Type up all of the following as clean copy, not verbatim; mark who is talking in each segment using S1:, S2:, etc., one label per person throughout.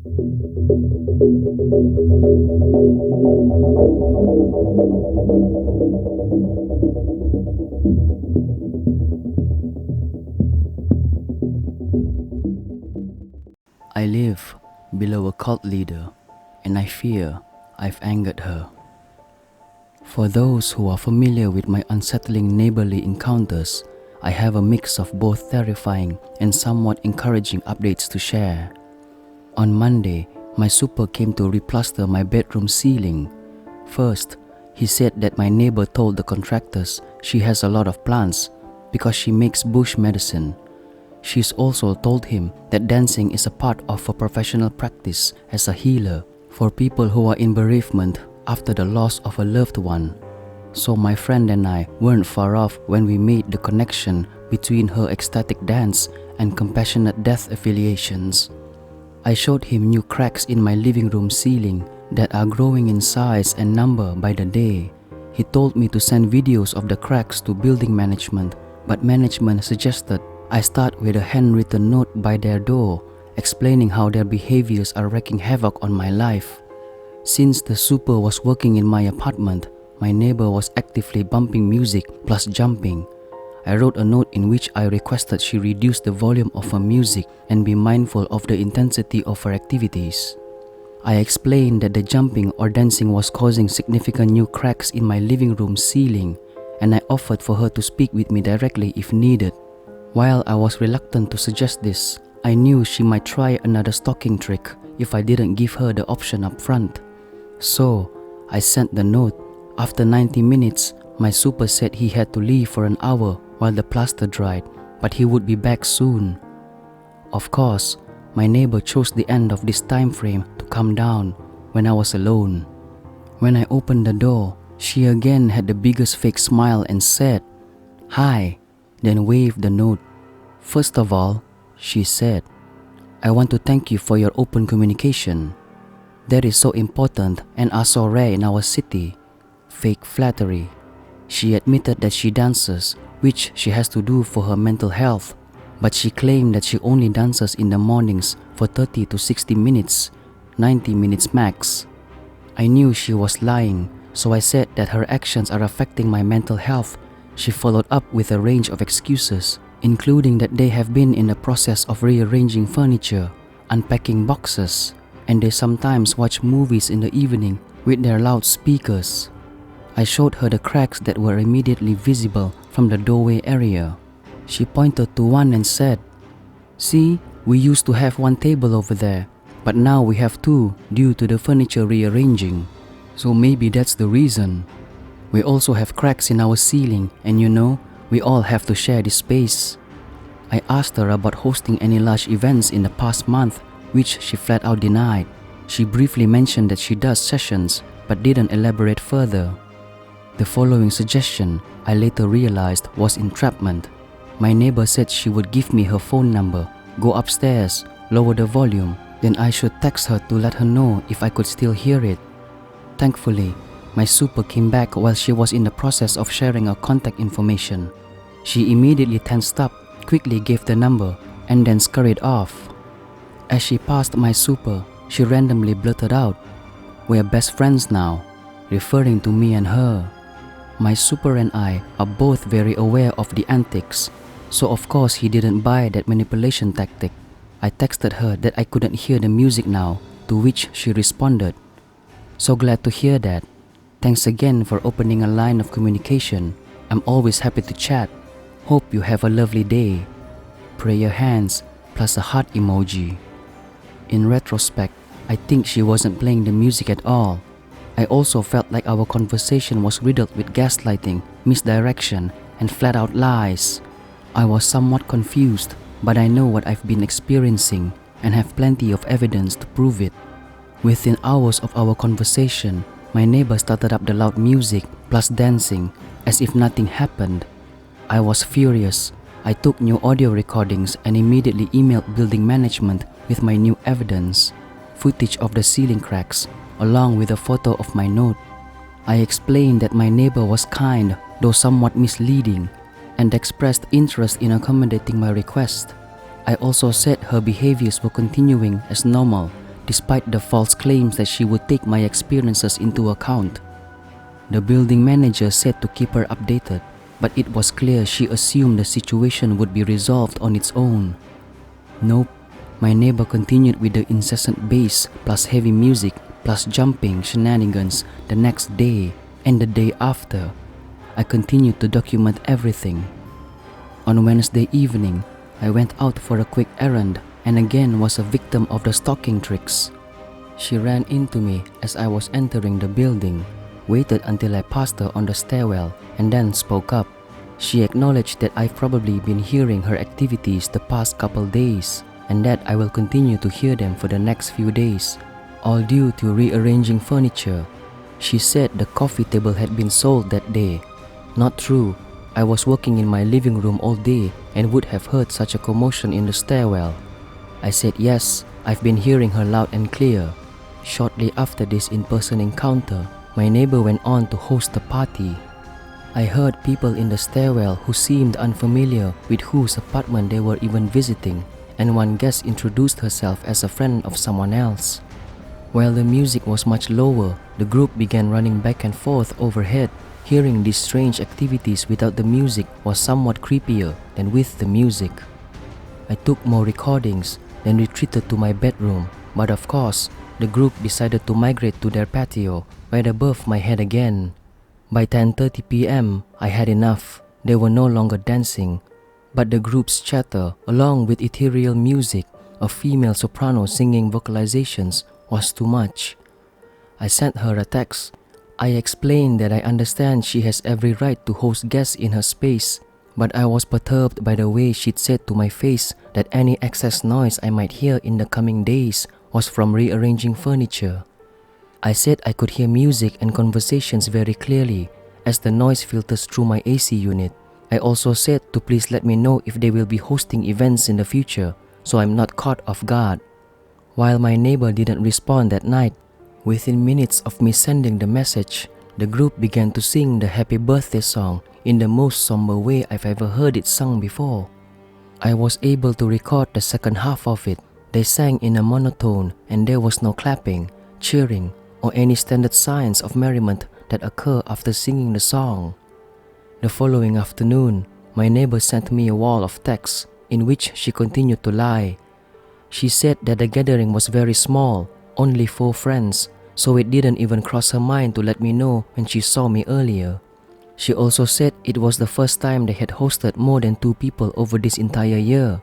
S1: I live below a cult leader, and I fear I've angered her. For those who are familiar with my unsettling neighborly encounters, I have a mix of both terrifying and somewhat encouraging updates to share. On Monday, my super came to replaster my bedroom ceiling. First, he said that my neighbor told the contractors she has a lot of plants because she makes bush medicine. She's also told him that dancing is a part of a professional practice as a healer for people who are in bereavement after the loss of a loved one. So my friend and I weren't far off when we made the connection between her ecstatic dance and compassionate death affiliations. I showed him new cracks in my living room ceiling that are growing in size and number by the day. He told me to send videos of the cracks to building management, but management suggested I start with a handwritten note by their door explaining how their behaviors are wreaking havoc on my life. Since the super was working in my apartment, my neighbor was actively bumping music plus jumping. I wrote a note in which I requested she reduce the volume of her music and be mindful of the intensity of her activities. I explained that the jumping or dancing was causing significant new cracks in my living room ceiling, and I offered for her to speak with me directly if needed. While I was reluctant to suggest this, I knew she might try another stalking trick if I didn't give her the option up front. So, I sent the note. After 90 minutes, my super said he had to leave for an hour while the plaster dried, but he would be back soon. Of course, my neighbor chose the end of this time frame to come down when I was alone. When I opened the door, she again had the biggest fake smile and said, "Hi," then waved the note. "First of all," she said, "I want to thank you for your open communication. That is so important and are so rare in our city." Fake flattery. She admitted that she dances, which she has to do for her mental health, but she claimed that she only dances in the mornings for 30 to 60 minutes, 90 minutes max. I knew she was lying, so I said that her actions are affecting my mental health. She followed up with a range of excuses, including that they have been in the process of rearranging furniture, unpacking boxes, and they sometimes watch movies in the evening with their loudspeakers. I showed her the cracks that were immediately visible from the doorway area. She pointed to one and said, "See, we used to have one table over there, but now we have two due to the furniture rearranging. So maybe that's the reason. We also have cracks in our ceiling, and we all have to share this space." I asked her about hosting any large events in the past month, which she flat out denied. She briefly mentioned that she does sessions, but didn't elaborate further. The following suggestion I later realized was entrapment. My neighbor said she would give me her phone number, go upstairs, lower the volume, then I should text her to let her know if I could still hear it. Thankfully, my super came back while she was in the process of sharing her contact information. She immediately tensed up, quickly gave the number, and then scurried off. As she passed my super, she randomly blurted out, "We're best friends now," referring to me and her. My super and I are both very aware of the antics, so of course he didn't buy that manipulation tactic. I texted her that I couldn't hear the music now, to which she responded, "So glad to hear that. Thanks again for opening a line of communication. I'm always happy to chat. Hope you have a lovely day. Prayer hands plus a heart emoji." In retrospect, I think she wasn't playing the music at all. I also felt like our conversation was riddled with gaslighting, misdirection, and flat-out lies. I was somewhat confused, but I know what I've been experiencing and have plenty of evidence to prove it. Within hours of our conversation, my neighbor started up the loud music plus dancing as if nothing happened. I was furious. I took new audio recordings and immediately emailed building management with my new evidence, footage of the ceiling cracks, along with a photo of my note. I explained that my neighbor was kind, though somewhat misleading, and expressed interest in accommodating my request. I also said her behaviors were continuing as normal, despite the false claims that she would take my experiences into account. The building manager said to keep her updated, but it was clear she assumed the situation would be resolved on its own. Nope, my neighbor continued with the incessant bass plus heavy music plus jumping shenanigans the next day and the day after. I continued to document everything. On Wednesday evening, I went out for a quick errand and again was a victim of the stalking tricks. She ran into me as I was entering the building, waited until I passed her on the stairwell, and then spoke up. She acknowledged that I've probably been hearing her activities the past couple days, and that I will continue to hear them for the next few days, all due to rearranging furniture. She said the coffee table had been sold that day. Not true. I was working in my living room all day and would have heard such a commotion in the stairwell. I said yes, I've been hearing her loud and clear. Shortly after this in-person encounter, my neighbor went on to host a party. I heard people in the stairwell who seemed unfamiliar with whose apartment they were even visiting, and one guest introduced herself as a friend of someone else. While the music was much lower, the group began running back and forth overhead. Hearing these strange activities without the music was somewhat creepier than with the music. I took more recordings, then retreated to my bedroom, but of course, the group decided to migrate to their patio, right above my head again. By 10:30 p.m., I had enough. They were no longer dancing, but the group's chatter, along with ethereal music, a female soprano singing vocalizations, was too much. I sent her a text. I explained that I understand she has every right to host guests in her space, but I was perturbed by the way she'd said to my face that any excess noise I might hear in the coming days was from rearranging furniture. I said I could hear music and conversations very clearly as the noise filters through my AC unit. I also said to please let me know if they will be hosting events in the future so I'm not caught off guard. While my neighbor didn't respond that night, within minutes of me sending the message, the group began to sing the happy birthday song in the most somber way I've ever heard it sung before. I was able to record the second half of it. They sang in a monotone and there was no clapping, cheering, or any standard signs of merriment that occur after singing the song. The following afternoon, my neighbor sent me a wall of texts in which she continued to lie. She said that the gathering was very small, only 4 friends, so it didn't even cross her mind to let me know when she saw me earlier. She also said it was the first time they had hosted more than 2 people over this entire year.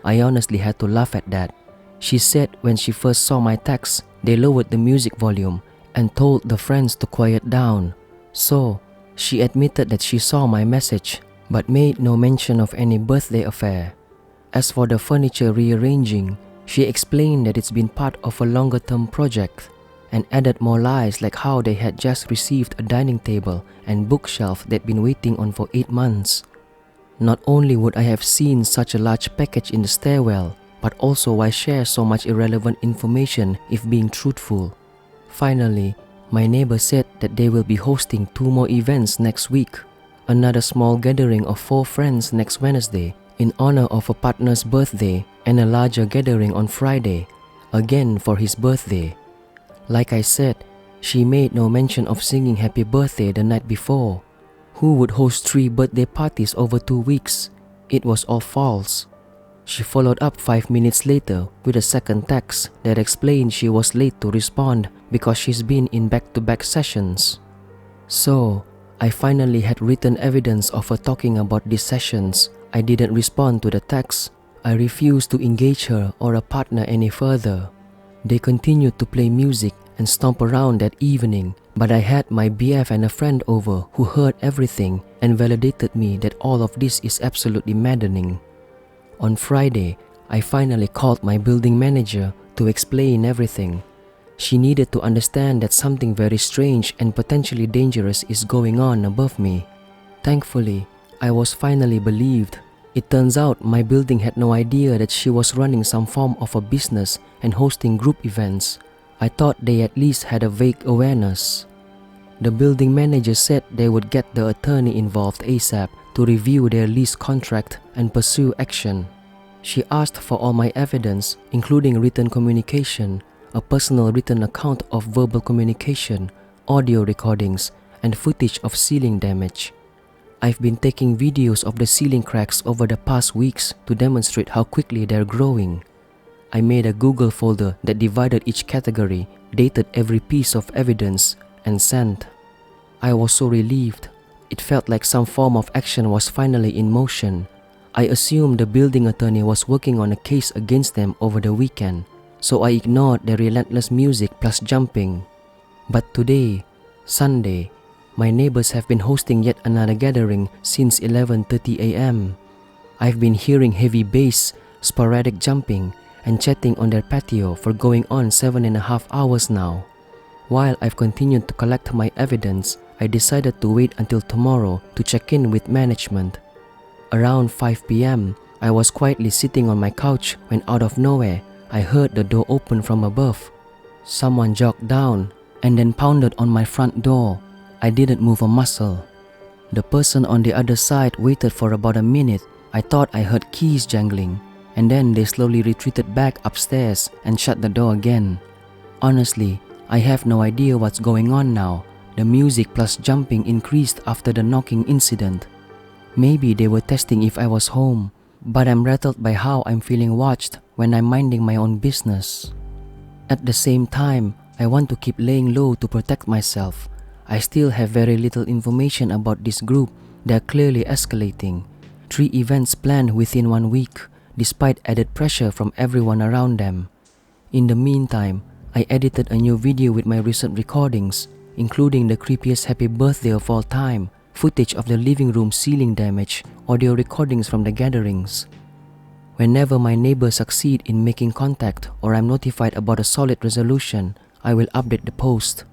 S1: I honestly had to laugh at that. She said when she first saw my text, they lowered the music volume and told the friends to quiet down. So, she admitted that she saw my message, but made no mention of any birthday affair. As for the furniture rearranging, she explained that it's been part of a longer-term project, and added more lies like how they had just received a dining table and bookshelf they'd been waiting on for 8 months. Not only would I have seen such a large package in the stairwell, but also why share so much irrelevant information if being truthful. Finally, my neighbor said that they will be hosting 2 more events next week, another small gathering of 4 friends next Wednesday in honor of a partner's birthday, and a larger gathering on Friday, again for his birthday. Like I said, she made no mention of singing happy birthday the night before. Who would host 3 birthday parties over 2 weeks? It was all false. She followed up 5 minutes later with a second text that explained she was late to respond because she's been in back-to-back sessions. So, I finally had written evidence of her talking about these sessions. I didn't respond to the text. I refused to engage her or a partner any further. They continued to play music and stomp around that evening, but I had my BF and a friend over who heard everything and validated me that all of this is absolutely maddening. On Friday, I finally called my building manager to explain everything. She needed to understand that something very strange and potentially dangerous is going on above me. Thankfully, I was finally believed. It turns out my building had no idea that she was running some form of a business and hosting group events. I thought they at least had a vague awareness. The building manager said they would get the attorney involved ASAP to review their lease contract and pursue action. She asked for all my evidence, including written communication.
S2: a personal written account of verbal communication, audio recordings, and footage of ceiling damage. I've been taking videos of the ceiling cracks over the past weeks to demonstrate how quickly they're growing. I made a Google folder that divided each category, dated every piece of evidence, and sent. I was so relieved. It felt like some form of action was finally in motion. I assumed the building attorney was working on a case against them over the weekend, so I ignored the relentless music plus jumping. But today, Sunday, my neighbors have been hosting yet another gathering since 11:30 a.m. I've been hearing heavy bass, sporadic jumping, and chatting on their patio for going on 7.5 hours now. While I've continued to collect my evidence, I decided to wait until tomorrow to check in with management. Around 5 p.m., I was quietly sitting on my couch when out of nowhere, I heard the door open from above. Someone jogged down and then pounded on my front door. I didn't move a muscle. The person on the other side waited for about a minute. I thought I heard keys jangling, and then they slowly retreated back upstairs and shut the door again. Honestly, I have no idea what's going on now. The music plus jumping increased after the knocking incident. Maybe they were testing if I was home, but I'm rattled by how I'm feeling watched when I'm minding my own business. At the same time, I want to keep laying low to protect myself. I still have very little information about this group. They're clearly escalating. 3 events planned within 1 week, despite added pressure from everyone around them. In the meantime, I edited a new video with my recent recordings, including the creepiest happy birthday of all time, footage of the living room ceiling damage, audio recordings from the gatherings. Whenever my neighbors succeed in making contact or I'm notified about a solid resolution, I will update the post.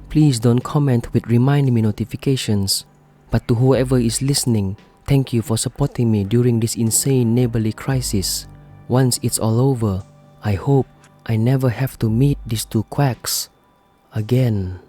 S2: Please don't comment with remind me notifications. But to whoever is listening, thank you for supporting me during this insane neighborly crisis. Once it's all over, I hope I never have to meet these two quacks again.